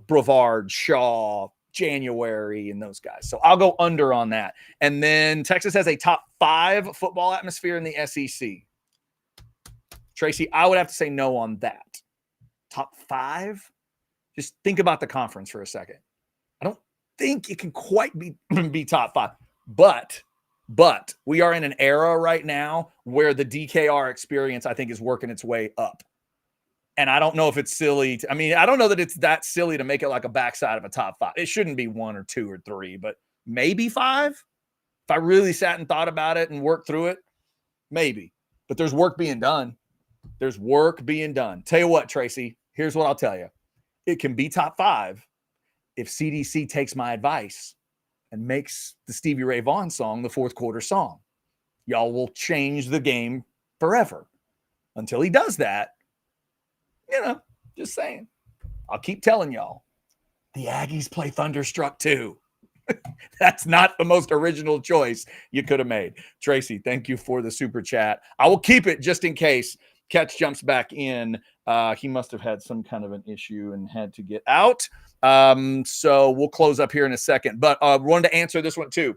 Speaker 2: Brevard, Shaw, January, and those guys. So I'll go under on that. And then Texas has a top 5 football atmosphere in the SEC. Tracy, I would have to say no on that. Top 5? Just think about the conference for a second. I don't think it can quite be top 5. But we are in an era right now where the DKR experience, I think, is working its way up. And I don't know if it's silly. I don't know that it's that silly to make it like a backside of a top 5. It shouldn't be 1 or 2 or 3, but maybe 5. If I really sat and thought about it and worked through it, maybe. But there's work being done. There's work being done. Tell you what, Tracy, here's what I'll tell you. It can be top 5 if CDC takes my advice and makes the Stevie Ray Vaughan song the fourth quarter song. Y'all will change the game forever. Until he does that, just saying. I'll keep telling y'all. The Aggies play Thunderstruck too. That's not the most original choice you could have made. Tracy, thank you for the super chat. I will keep it just in case Catch jumps back in. He must have had some kind of an issue and had to get out. So we'll close up here in a second. But wanted to answer this one too.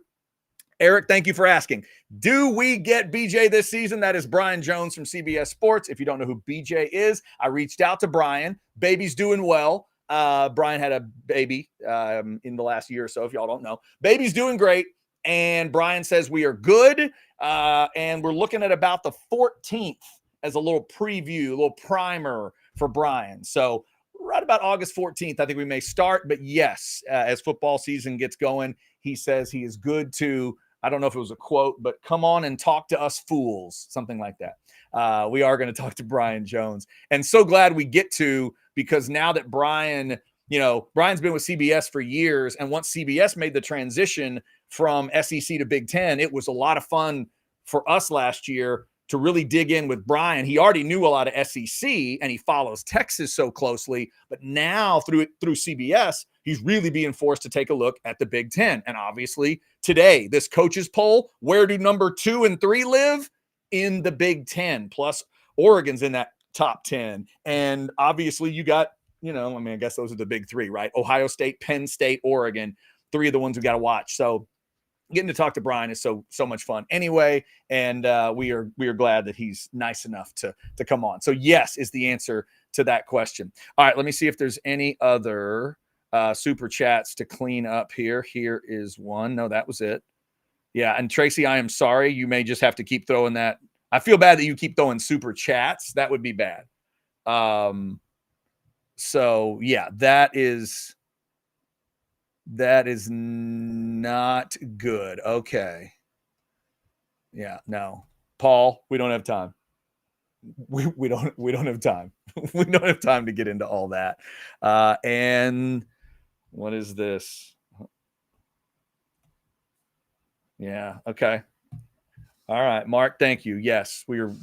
Speaker 2: Eric, thank you for asking. Do we get BJ this season? That is Brian Jones from CBS Sports. If you don't know who BJ is, I reached out to Brian. Baby's doing well. Brian had a baby in the last year or so, if y'all don't know. Baby's doing great. And Brian says we are good. And we're looking at about the 14th as a little preview, a little primer for Brian. So right about August 14th, I think we may start. But yes, as football season gets going, he says he is good to, I don't know if it was a quote, but come on and talk to us fools, something like that. We are going to talk to Brian Jones. And so glad we get to, because now that Brian, Brian's been with CBS for years. And once CBS made the transition from SEC to Big Ten, it was a lot of fun for us last year to really dig in with Brian. He already knew a lot of SEC and he follows Texas so closely, but now through CBS, he's really being forced to take a look at the Big Ten. And obviously today, this coaches poll, where do number 2 and 3 live? In the Big Ten, plus Oregon's in that top 10. And obviously you got, I guess those are the big 3, right? Ohio State, Penn State, Oregon, 3 of the ones we got to watch. So getting to talk to Brian is so much fun anyway. And we are glad that he's nice enough to come on. So yes, is the answer to that question. All right, let me see if there's any other super chats to clean up here. Here is one. No, that was it. Yeah. And Tracy, I am sorry. You may just have to keep throwing that. I feel bad that you keep throwing super chats. That would be bad. So yeah, that is not good. Okay. Yeah, no. Paul, we don't have time. We don't have time. We don't have time to get into all that. And what is this? Yeah, okay. All right, Mark, thank you. Yes, we are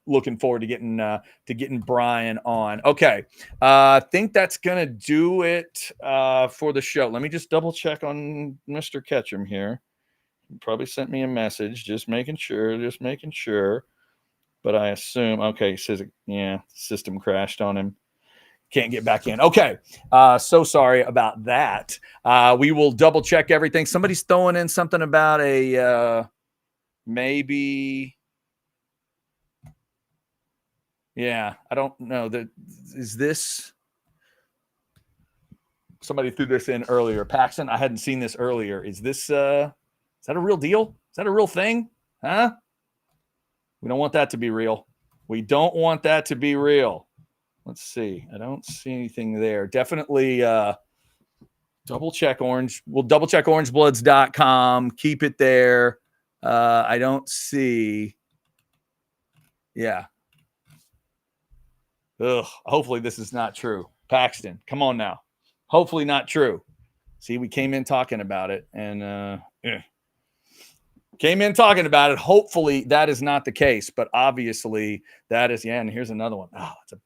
Speaker 2: looking forward to getting Brian on. Okay, I think that's going to do it for the show. Let me just double check on Mr. Ketchum here. He probably sent me a message, just making sure. But I assume, okay, he says, yeah, system crashed on him. Can't get back in. Okay, so sorry about that. We will double check everything. Somebody's throwing in something about a... maybe, yeah, I don't know. Is this, somebody threw this in earlier. Paxton, I hadn't seen this earlier. Is this, is that a real deal? Is that a real thing? Huh? We don't want that to be real. We don't want that to be real. Let's see. I don't see anything there. Definitely double check Orange. We'll double check orangebloods.com. Keep it there. I don't see. Yeah. Ugh. Hopefully this is not true. Paxton, come on now. Hopefully not true. See, we came in talking about it, and came in talking about it. Hopefully that is not the case, but obviously that is. Yeah, and here's another one. Oh, it's a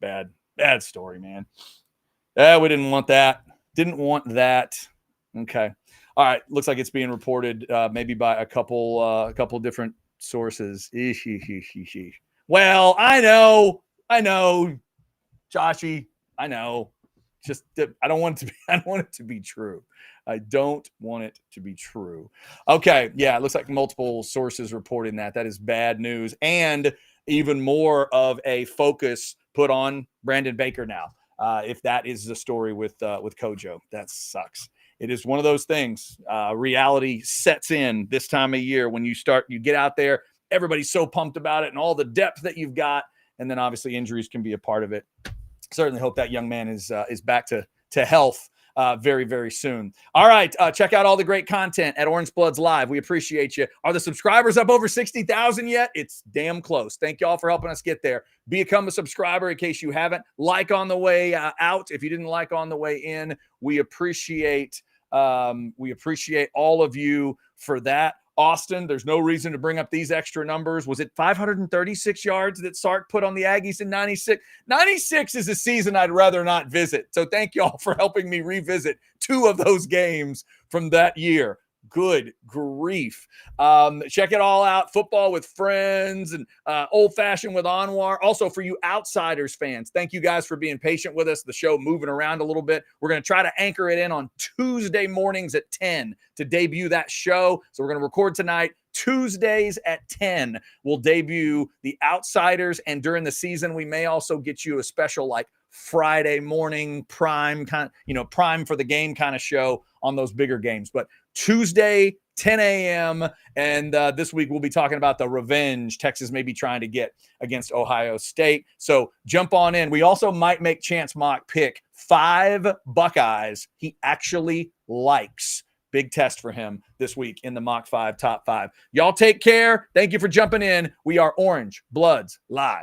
Speaker 2: bad story, man. We didn't want that. Didn't want that. Okay. All right. Looks like it's being reported maybe by a couple different sources. Well, I know, Joshy. I know. Just I don't want it to be. I don't want it to be true. I don't want it to be true. Okay. Yeah. It looks like multiple sources reporting that. That is bad news, and even more of a focus put on Brandon Baker now. If that is the story with Kojo, that sucks. It is one of those things. Reality sets in this time of year when you get out there. Everybody's so pumped about it and all the depth that you've got, and then obviously injuries can be a part of it. Certainly hope that young man is back to health very, very soon. All right. Check out all the great content at Orange Bloods Live. We appreciate you. Are the subscribers up over 60,000 yet? It's damn close. Thank y'all for helping us get there. Become a subscriber in case you haven't. Like on the way out. If you didn't like on the way in, we appreciate all of you for that. Austin, there's no reason to bring up these extra numbers. Was it 536 yards that Sark put on the Aggies in 96? 96 is a season I'd rather not visit. So thank y'all for helping me revisit 2 of those games from that year. Good grief. Check it all out. Football with friends and old fashioned with Anwar. Also for you Outsiders fans, thank you guys for being patient with us. The show moving around a little bit. We're going to try to anchor it in on Tuesday mornings at 10 to debut that show. So we're going to record tonight. Tuesdays at 10, we'll debut the Outsiders. And during the season, we may also get you a special like Friday morning prime prime for the game kind of show on those bigger games. But Tuesday, 10 a.m. And this week we'll be talking about the revenge Texas may be trying to get against Ohio State. So jump on in. We also might make Chance Mock pick 5 Buckeyes he actually likes. Big test for him this week in the Mock 5 Top 5. Y'all take care. Thank you for jumping in. We are Orange Bloods Live.